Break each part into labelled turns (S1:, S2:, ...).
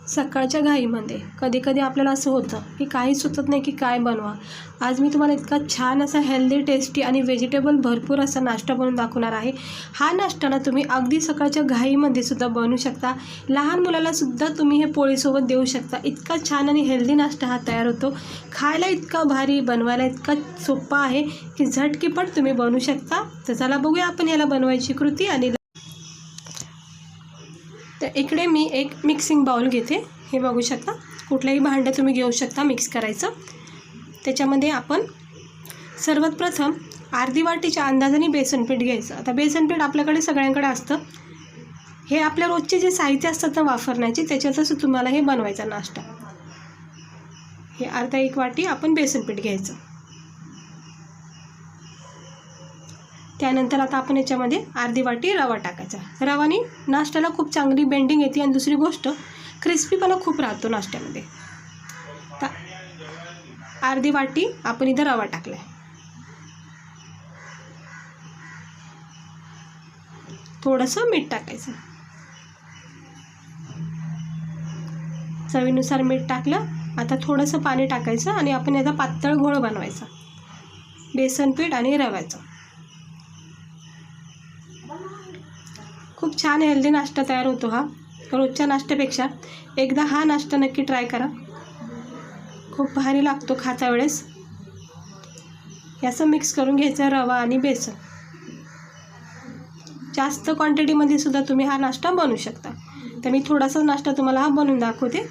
S1: सकाळच्या घाईमध्ये कधी कधी आपल्याला असं होतं की काही सुचत नाही की काय बनवा. आज मी तुम्हाला इतका छान असा हेल्दी, टेस्टी आणि व्हेजिटेबल भरपूर असा नाश्ता बनवून दाखवणार आहे. हा नाश्ता ना तुम्ही अगदी सकाळच्या घाईमध्ये सुद्धा बनवू शकता. लहान मुलाला सुद्धा तुम्ही हे पोळीसोबत देऊ शकता. इतका छान आणि हेल्दी नाश्ता हा तयार होतो. खायला इतका भारी, बनवायला इतका सोपा आहे की झटकीपट तुम्ही बनवू शकता. तर चला बघूया आपण याला बनवायची कृती. आणि तर इकडे मी एक मिक्सिंग बाउल घेते. हे बघू शकता, कुठलंही भांडं तुम्ही घेऊ शकता मिक्स करायचं. त्याच्यामध्ये आपण सर्वात प्रथम अर्धी वाटीच्या अंदाजाने बेसन पीठ घ्यायचं. आता बेसन पीठ आपल्याकडे सगळ्यांकडे असतं. हे आपल्या रोजचे जे साहित्य असतात ना वापरण्याचे, त्याच्यातच तुम्हाला हे बनवायचा नाश्ता. हे अर्धा एक वाटी आपण बेसन पीठ घ्यायचं. त्यानंतर आता आपण याच्यामध्ये अर्धी वाटी रवा टाकायचा. रवाने नाश्त्याला खूप चांगली बेंडिंग येते आणि दुसरी गोष्ट क्रिस्पीपणा खूप राहतो नाश्त्यामध्ये. तर अर्धी वाटी आपण इथं रवा टाकला आहे. थोडंसं मीठ टाकायचं. चवीनुसार मीठ टाकलं. आता थोडंसं पाणी टाकायचं आणि आपण याचा पातळ घोळ बनवायचा बेसन पीठ आणि रव्याचं. खूप छान हेल्दी नाश्ता तयार होतो हा. रोजच्या नाश्त्यापेक्षा एकदा हा नाश्ता नक्की ट्राय करा. खूप भारी लागतो खाता वेळेस. याचं मिक्स करून घ्यायचं रवा आणि बेसन. जास्त क्वांटिटीमध्ये सुद्धा तुम्ही हा नाश्ता बनवू शकता. तर मी थोडासा नाश्ता तुम्हाला हा बनवून दाखवते.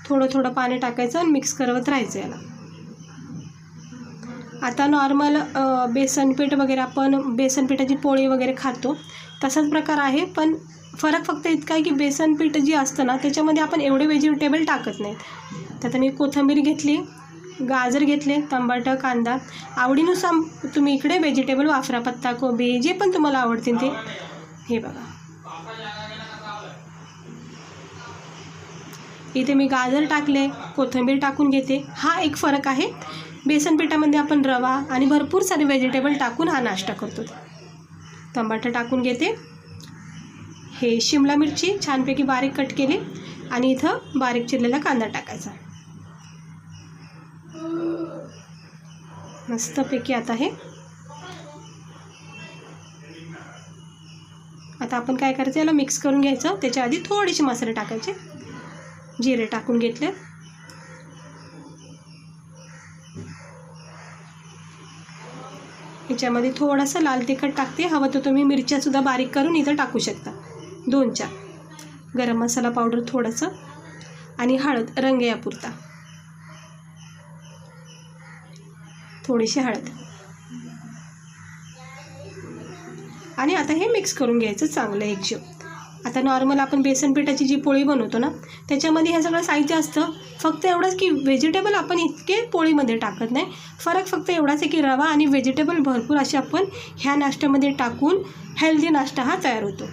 S1: थोडं थोडं पाणी टाकायचं आणि मिक्स करत राहायचं याला. आता नॉर्मल बेसन पीठ वगैरे आपण बेसन पिठाची पोळी वगैरे खातो तसाच प्रकार आहे. पण फरक फक्त इतका आहे की बेसन पीठ जी असतं ना त्याच्यामध्ये आपण एवढे व्हेजिटेबल टाकत नाहीत. तर आता मी कोथिंबीर घेतली, गाजर घेतले, टमाटर, कांदा. आवडीनुसार तुम्ही इकडे व्हेजिटेबल वापरा. पत्ता कोबी जे पण तुम्हाला आवडतील ते. हे बघा, इथे मी गाजर टाकले, कोथिंबीर टाकून घेते. हा एक फरक आहे. बेसन पिठामध्ये आपण रवा आणि भरपूर सारे व्हेजिटेबल टाकून हा नाश्ता करतो. टमाटर टाकून घेते. हे शिमला मिरची छानपैकी बारीक कट केली आणि इथं बारीक चिरलेला कांदा टाकायचा. मस्तपैकी आता आपण काय करायचं, याला मिक्स करून घ्यायचं. त्याच्या आधी थोडेसे मसाले टाकायचे. जिरे टाकून घेतले. याच्यामध्ये थोडासा लाल तिखट टाकते. हवं तर तुम्ही मिरच्यासुद्धा बारीक करून इथं टाकू शकता. 2-4 गरम मसाला पावडर थोडंसं आणि हळद रंग यापुरता. थोडीशी हळद आणि आता हे मिक्स करून घ्यायचं चांगलं एकजीव. आता नॉर्मल आपण बेसन पिठाची जी पोळी बनवतो ना त्याच्यामध्ये हे सगळं साहित्य असतं. फक्त एवढंच की व्हेजिटेबल आपण इतके पोळीमध्ये टाकत नाही. फरक फक्त एवढाच आहे की रवा आणि व्हेजिटेबल भरपूर असे आपण ह्या नाश्त्यामध्ये टाकून हेल्दी नाश्ता हा तयार होतो.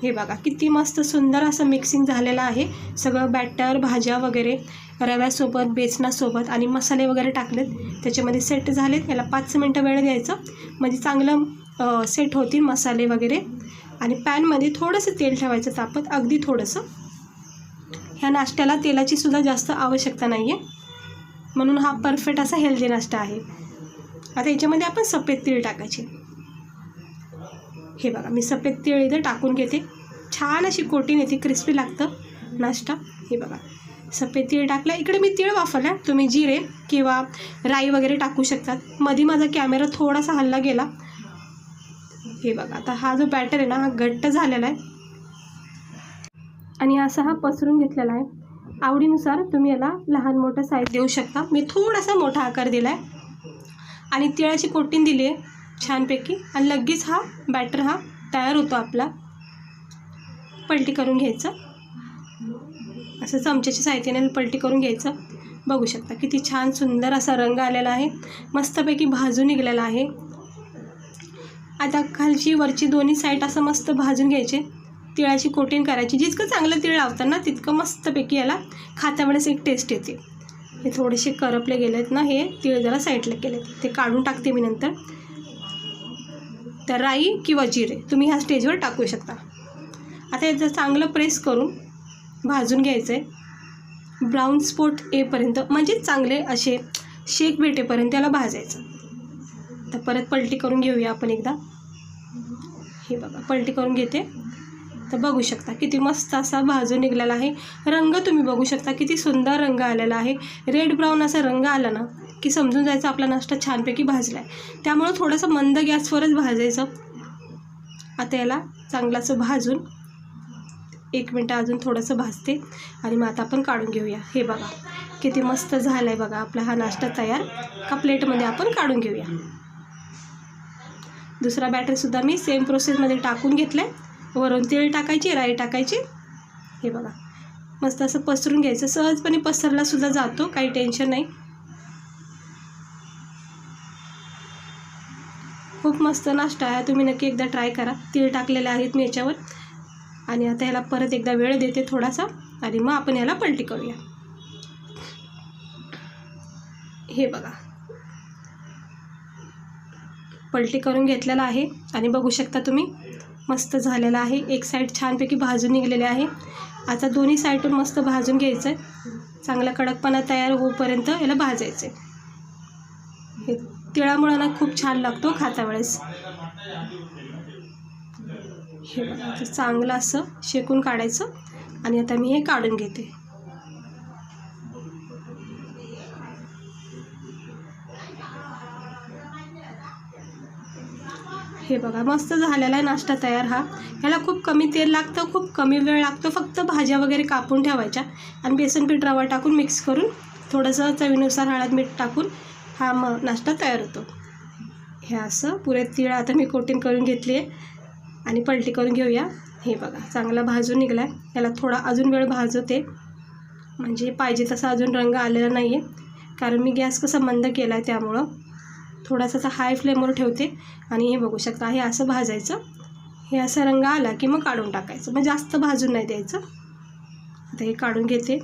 S1: हे बघा किती मस्त सुंदर असं मिक्सिंग झालेलं आहे. सगळं बॅटर, भाज्या वगैरे रव्यासोबत, बेसनासोबत आणि मसाले वगैरे टाकलेत. त्याच्यामध्ये सेट झालेत. याला 5 मिनटं वेळ द्यायचं म्हणजे चांगलं सेट होतील मसाले वगैरे. आणि पॅनमध्ये थोडंसं तेल ठेवायचं तापत, अगदी थोडंसं. ह्या नाश्त्याला तेलाची सुद्धा जास्त आवश्यकता नाही आहे, म्हणून हा परफेक्ट असा हेल्दी नाश्ता आहे. आता याच्यामध्ये आपण सफेद तीळ टाकायचे. हे बघा मी सफेद तीळ इथे टाकून घेते. छान अशी कोटिंग येते, क्रिस्पी लागतं नाश्ता. हे बघा सफेद तीळ टाकला. इकडे मी तीळ वापरला. तुम्ही जिरे किंवा राई वगैरे टाकू शकतात. मध्ये माझा कॅमेरा थोडासा हल्ला गेला. हे बघा आता हा जो बॅटर आहे ना हा घट्ट झालेला आहे आणि असा हा पसरून घेतलेला आहे. आवडीनुसार तुम्ही याला लहान मोठं साईज देऊ शकता. मी थोडासा मोठा आकार दिला आहे आणि तिळाची कोटिंग दिली आहे छानपैकी. आणि लगेच हा बॅटर हा तयार होतो आपला. पलटी करून घ्यायचं. असं चमच्याच्या साहाय्याने पलटी करून घ्यायचं. बघू शकता किती छान सुंदर असा रंग आलेला आहे. मस्तपैकी भाजून निघालेला आहे. आता खालची वरची दोन्ही साईड असं मस्त भाजून घ्यायचे. तिळाची कोटिंग करायची. जितकं चांगलं तीळ लावतात ना तितकं मस्तपैकी याला खाता वेळेस एक टेस्ट येते. हे थोडेसे करपले गेलेत ना, हे तीळ जरा साईडला केलेत, ते काढून टाकते मी नंतर. तर राई किंवा जिरे तुम्ही ह्या स्टेजवर टाकू शकता. आता याचं चांगलं प्रेस करून भाजून घ्यायचं आहे ब्राऊन स्पॉट येईपर्यंत, म्हणजे चांगले असे शेक भेटेपर्यंत त्याला भाजायचं. तर परत पलटी करून घेऊया आपण एकदा. हे बघा पलटी करून घेते. तर बघू शकता किती मस्त असा भाजून निघालेला आहे. रंग तुम्ही बघू शकता किती सुंदर रंग आलेला आहे. रेड ब्राऊन असा रंग आला ना की समजून जायचं आपला नाश्ता छानपैकी भाजला आहे. त्यामुळं थोडंसं मंद गॅसवरच भाजायचं. आता याला चांगलं असं भाजून 1 मिनटं अजून थोडंसं भाजते आणि मग आता आपण काढून घेऊया. हे बघा किती मस्त झालं आहे बघा आपला हा नाश्ता तयार. का प्लेटमध्ये आपण काढून घेऊया. दुसरा बॅटरसुद्धा मी सेम प्रोसेसमध्ये टाकून घेतलं आहे. वरून तेल टाकायची, राई टाकायची. हे बघा मस्त असं पसरून घ्यायचं. सहजपणे पसरलासुद्धा जातो, काही टेन्शन नाही. खूप मस्त नाश्ता आहे, तुम्ही नक्की एकदा ट्राय करा. तीळ टाकलेले आहेत मी याच्यावर. आणि आता ह्याला परत एकदा वेळ देते थोडासा आणि मग आपण ह्याला पलटी करूया. हे बघा पलटी करून घेतलेला आहे आणि बघू शकता तुम्ही मस्त झालेला आहे. एक साईड छानपैकी भाजून निघलेले आहे. आता दोन्ही साईडून मस्त भाजून घ्यायचं आहे. चांगला कडकपणा तयार होईपर्यंत याला भाजायचं आहे. हे तिळामुळं ना खूप छान लागतो खाता वेळेस. हे बघा तर चांगलं असं शेकून काढायचं आणि आता मी हे काढून घेते. हे बघा मस्त झालेला आहे नाश्ता तयार हा. ह्याला खूप कमी तेल लागतं, खूप कमी वेळ लागतो. फक्त भाज्या वगैरे कापून ठेवायच्या आणि बेसन पीठ रवा टाकून मिक्स करून थोडंसं चवीनुसार हळद मीठ टाकून हा मग नाश्ता तयार होतो. हे असं पुरे तीळ आता मी कोटिंग करून घेतली आहे आणि पलटी करून घेऊया. हे बघा चांगला भाजून निघाला आहे. याला थोडा अजून वेळ भाजवते, म्हणजे पाहिजे तसा अजून रंग आलेला नाही आहे. कारण मी गॅस कसा मंद केला आहे त्यामुळं थोडासा हाय फ्लेमवर ठेवते. आणि हे बघू शकता हे असं भाजायचं. हे असा रंग आला की मग काढून टाकायचं, मग जास्त भाजून नाही द्यायचं. आता हे काढून घेते.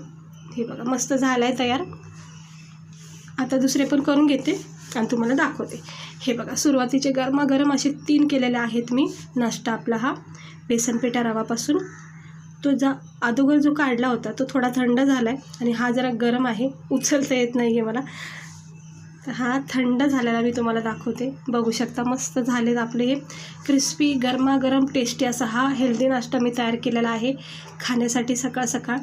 S1: हे बघा मस्त झालं आहे तयार. आता दुसरे पण करून घेते आणि तुम्हाला दाखवते. हे बघा सुरुवातीचे गरमागरम असे 3 केलेले आहेत मी नाश्ता आपला हा बेसन पिठा रवापासून. तो अगोदर जो काढला होता तो थोडा थंड झाला आहे आणि हा जरा गरम आहे, उचलता येत नाही आहे मला. तर हा थंड झालेला मी तुम्हाला दाखवते. बघू शकता मस्त झालेत आपले हे क्रिस्पी गरमागरम टेस्टी असा हा हेल्दी नाश्ता मी तयार केलेला आहे खाण्यासाठी सकाळ सकाळ.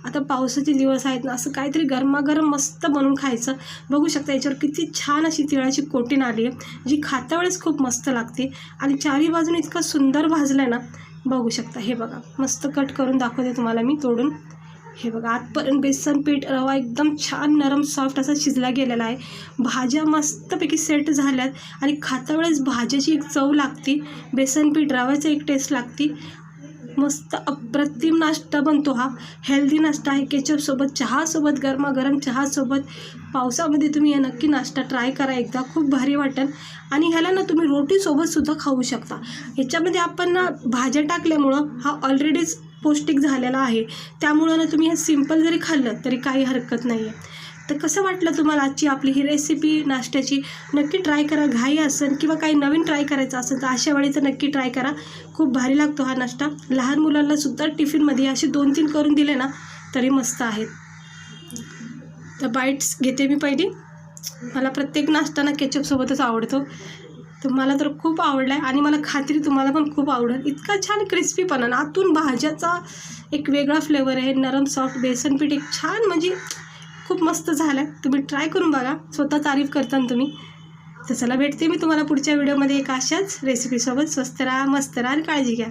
S1: आता पावसाचे दिवस आहेत ना, असं काहीतरी गरमागरम मस्त बनवून खायचं. बघू शकता याच्यावर किती छान अशी तिळाची कोटिंग आली आहे, जी खाता वेळेस खूप मस्त लागते. आणि चारी बाजून इतकं सुंदर भाजलं आहे ना, बघू शकता. हे बघा मस्त कट करून दाखवते तुम्हाला मी तोडून. हे बघा आतपर्यंत बेसन पीठ रवा एकदम छान नरम सॉफ्ट असा शिजला गेलेला आहे. भाज्या मस्तपैकी सेट झाल्यात आणि खाता वेळेस भाज्याची एक चव लागते, बेसन पीठ रव्याची एक टेस्ट लागते. मस्त अप्रतिम नाश्ता बनतो हा. हेल्दी नाश्ता आहे. केचपसोबत, चहासोबत, गरमागरम चहासोबत. पावसामध्ये तुम्ही हे नक्की नाश्ता ट्राय करा एकदा, खूप भारी वाटेल. आणि ह्याला ना तुम्ही रोटीसोबतसुद्धा खाऊ शकता. ह्याच्यामध्ये आपण ना भाज्या टाकल्यामुळं हा ऑलरेडीच पौष्टिक झालेला आहे. त्यामुळं ना तुम्ही हे सिंपल जरी खाल्लं तरी काही हरकत नाही आहे. तर कसं वाटलं तुम्हाला आजची आपली ही रेसिपी नाश्त्याची? नक्की ट्राय करा. घाई असेल किंवा काही नवीन ट्राय करायचं असेल तर अशा वेळी तर नक्की ट्राय करा. खूप भारी लागतो हा नाश्ता. लहान मुलांनासुद्धा टिफिनमध्ये असे 2-3 करून दिले ना तरी मस्त आहेत. तर बाईट्स घेते मी पहिली. मला प्रत्येक नाश्ता ना केचपसोबतच आवडतो. तर मला तर खूप आवडला आहे आणि मला खात्री तुम्हाला पण खूप आवडेल. इतका छान क्रिस्पीपणा ना, आतून भाज्याचा एक वेगळा फ्लेवर आहे, नरम सॉफ्ट बेसन पीठ एक छान, म्हणजे खूप मस्त झालं आहे. तुम्ही ट्राय करून बघा, स्वतः तारीफ करताना तुम्ही. तर चला भेटते मी तुम्हाला पुढच्या व्हिडिओमध्ये एक अशाच रेसिपीसोबत. स्वस्त राहा, मस्त राहा आणि काळजी घ्या.